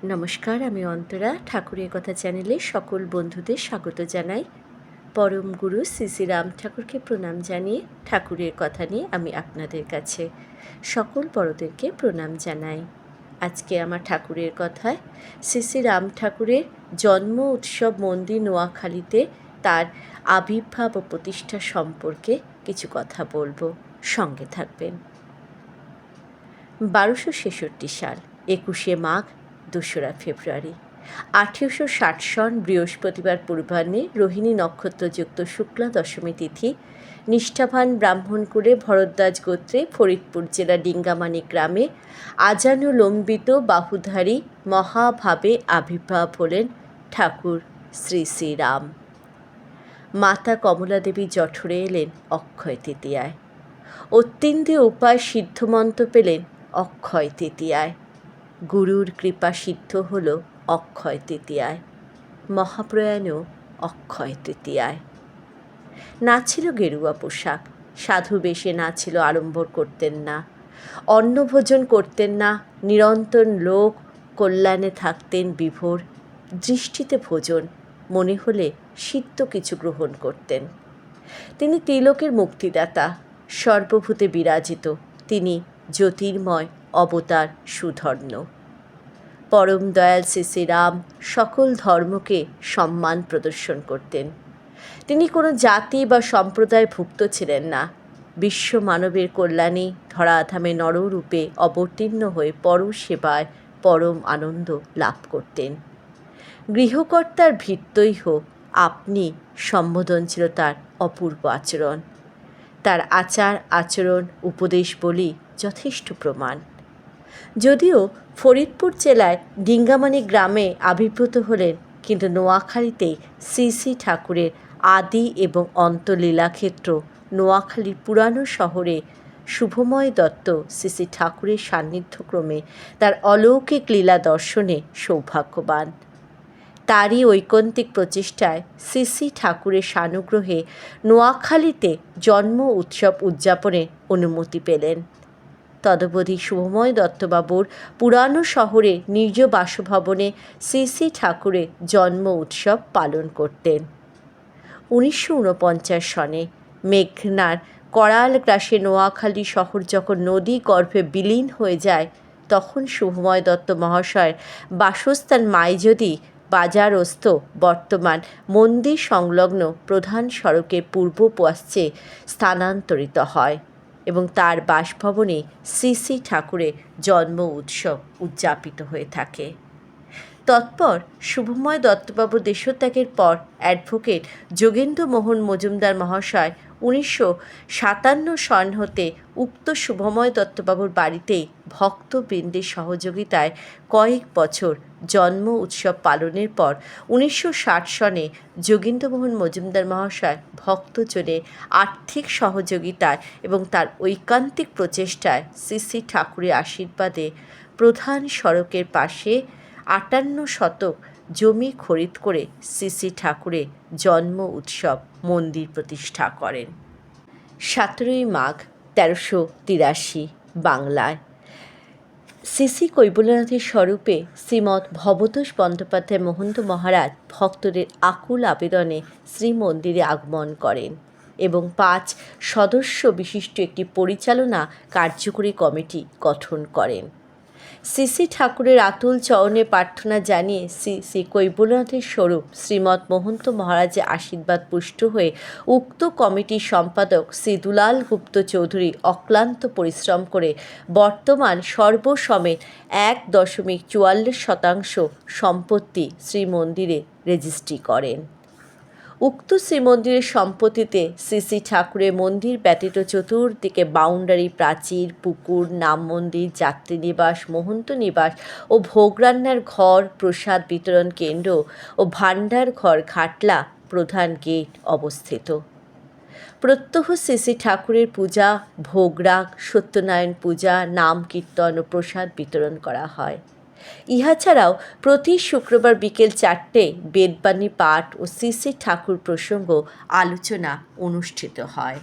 নমস্কার, আমি অন্তরা। ঠাকুরের কথা চ্যানেলে সকল বন্ধুদের স্বাগত জানাই। পরম গুরু শ্রী শ্রী রাম ঠাকুরকে প্রণাম জানিয়ে ঠাকুরের কথা নিয়ে আমি আপনাদের কাছে সকল বড়দেরকে প্রণাম জানাই। আজকে আমার ঠাকুরের কথায় শ্রী শ্রী রাম ঠাকুরের জন্ম উৎসব মন্দির নোয়াখালীতে তার আবির্ভাব ও প্রতিষ্ঠা সম্পর্কে কিছু কথা বলবো, সঙ্গে থাকবেন। 1266 সাল 21শে মাঘ 2রা ফেব্রুয়ারি 1860 সন বৃহস্পতিবার পূর্বাহ্নে রোহিণী নক্ষত্রযুক্ত শুক্লা দশমী তিথি নিষ্ঠাবান ব্রাহ্মণকুলে ভরদ্বাজ গোত্রে ফরিদপুর জেলা ডিঙ্গামানি গ্রামে আজানুলম্বিত বাহুধারী মহাভাবে আবির্ভাব হলেন ঠাকুর শ্রী শ্রীরাম। মাতা কমলা দেবী জঠরে এলেন অক্ষয় তৃতীয়ায়। অত্যন্তীয় উপায় সিদ্ধমন্ত পেলেন অক্ষয় তৃতীয়ায়। গুরুর কৃপা সিদ্ধ হল অক্ষয় তৃতীয়ায়। মহাপ্রয়াণও অক্ষয় তৃতীয়ায়। না ছিল গেরুয়া পোশাক, সাধু বেশে না ছিল আড়ম্বর করতেন না, অন্নভোজন করতেন না, নিরন্তর লোক কল্যাণে থাকতেন বিভোর। দৃষ্টিতে ভোজন, মনে হলে সিদ্ধ কিছু গ্রহণ করতেন। তিনি তিলকের মুক্তিদাতা, সর্বভূতে বিরাজিত। তিনি জ্যোতির্ময় অবতার সুধর্ম। পরম দয়াল শ্রী শ্রীরাম সকল ধর্মকে সম্মান প্রদর্শন করতেন। তিনি কোনো জাতি বা সম্প্রদায়ভুক্ত ছিলেন না। বিশ্ব মানবের কল্যাণে ধরাধামে নররূপে অবতীর্ণ হয়ে পরসেবায় পরম আনন্দ লাভ করতেন। গৃহকর্তার ভৃত্যই হোক আপনি সম্বোধন ছিল তার অপূর্ব আচরণ। তার আচার আচরণ উপদেশ বলি যথেষ্ট প্রমাণ। যদিও ফরিদপুর জেলায় ডিঙ্গামানি গ্রামে আবির্ভূত হলেন, কিন্তু নোয়াখালীতেই শ্রী শ্রী ঠাকুরের আদি এবং অন্ত লীলাক্ষেত্র নোয়াখালীর পুরানো শহরে শুভময় দত্ত শ্রী শ্রী ঠাকুরের সান্নিধ্যক্রমে তার অলৌকিক লীলা দর্শনে সৌভাগ্যবান। তারই ঐকান্তিক প্রচেষ্টায় শ্রী শ্রী ঠাকুরের সানুগ্রহে নোয়াখালীতে জন্ম উৎসব উদযাপনের অনুমতি পেলেন। তদবধি শুভময় দত্তবাবুর পুরানো শহরে নিজ বাসভবনে শ্রী শ্রী ঠাকুরের জন্ম উৎসব পালন করতেন। 1949 সনে মেঘনার করাল গ্রাসে নোয়াখালী শহর যখন নদী গর্ভে বিলীন হয়ে যায়, তখন শুভময় দত্ত মহাশয়ের বাসস্থান মাইজদি বাজারস্থ বর্তমান মন্দির সংলগ্ন প্রধান সড়কের পূর্ব পশ্চিমে স্থানান্তরিত হয় এবং তার বাসভবনে শ্রী শ্রী ঠাকুরের জন্ম উৎসব উদযাপিত হয়ে থাকে। তৎপর শুভময় দত্তবাবু দেশত্যাগের পর অ্যাডভোকেট যোগেন্দ্র মোহন মজুমদার মহাশয় 1957 সন হতে উক্ত শুভময় দত্তবাবুর বাড়িতেই ভক্তবৃন্দের সহযোগিতায় কয়েক বছর জন্ম উৎসব পালনের পর 1960 সনে যোগেন্দ্রমোহন মজুমদার মহাশয় ভক্তজনের আর্থিক সহযোগিতায় এবং তার ঐকান্তিক প্রচেষ্টায় শ্রী শ্রী ঠাকুরের আশীর্বাদে প্রধান সড়কের পাশে 58 শতক জমি খরিদ করে শ্রী শ্রী ঠাকুরের জন্ম উৎসব মন্দির প্রতিষ্ঠা করেন। 17ই মাঘ 1383 বাংলায় শ্রী শ্রী কৈবল্যনাথের স্বরূপে শ্রীমৎ ভবতোষ বন্দ্যোপাধ্যায় মহন্ত মহারাজ ভক্তদের আকুল আবেদনে শ্রীমন্দিরে আগমন করেন এবং 5 সদস্য বিশিষ্ট একটি পরিচালনা কার্যকরী কমিটি গঠন করেন। শ্রী শ্রী ঠাকুরের আতুল চরণে প্রার্থনা জানিয়ে শ্রী শ্রী কৈবল্যনাথের স্বরূপ শ্রীমৎ মহন্ত মহারাজের আশীর্বাদ পুষ্ট হয়ে উক্ত কমিটির সম্পাদক শ্রী দুলাল গুপ্ত চৌধুরী অক্লান্ত পরিশ্রম করে বর্তমান সর্বসমেত 1.44% সম্পত্তি শ্রীমন্দিরে রেজিস্ট্রি করেন। উক্ত শ্রীমন্দিরের সম্পত্তিতে শ্রী শ্রী ঠাকুরের মন্দির ব্যতীত চতুর্দিকে বাউন্ডারি, প্রাচীর, পুকুর, নাম মন্দির, যাত্রীনিবাস, মহন্ত নিবাস ও ভোগ রান্নার ঘর, প্রসাদ বিতরণ কেন্দ্র ও ভাণ্ডার ঘর, ঘাটলা, প্রধান গেট অবস্থিত। প্রত্যহ শ্রী শ্রী ঠাকুরের পূজা, ভোগরাগ, সত্যনারায়ণ পূজা, নাম কীর্তন ও প্রসাদ বিতরণ করা হয়। ইহা ছাড়াও প্রতি শুক্রবার বিকেল 4টে বেদবাণী পাঠ ও শ্রী শ্রী ঠাকুর প্রসঙ্গ আলোচনা অনুষ্ঠিত হয়।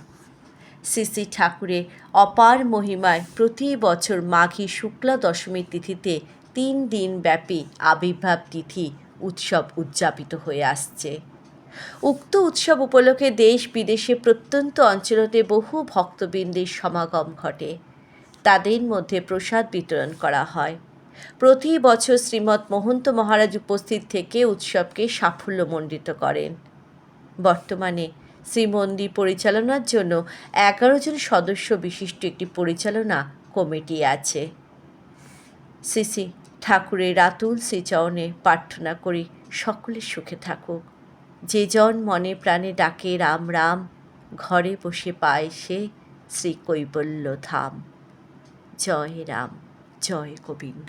শ্রী শ্রী ঠাকুরের অপার মহিমায় প্রতি বছর মাঘী শুক্লা দশমীর তিথিতে 3 দিনব্যাপী আবির্ভাব তিথি উৎসব উদযাপিত হয়ে আসছে। উক্ত উৎসব উপলক্ষে দেশ বিদেশে প্রত্যন্ত অঞ্চলতে বহু ভক্তবৃন্দের সমাগম ঘটে। তাদের মধ্যে প্রসাদ বিতরণ করা হয়। প্রতি বছর শ্রীমৎ মহন্ত মহারাজ উপস্থিত থেকে উৎসবকে সাফল্যমণ্ডিত করেন। বর্তমানে শ্রীমন্দির পরিচালনার জন্য 11 জন সদস্য বিশিষ্ট একটি পরিচালনা কমিটি আছে। শ্রী শ্রী ঠাকুরের আতুল শ্রীচরণে প্রার্থনা করি সকলে সুখে থাকুক। যে জন মনে প্রাণে ডাকে রাম রাম, ঘরে বসে পায় সে শ্রী কৈবল্য ধাম। জয় রাম, জয় গোবিন্দ।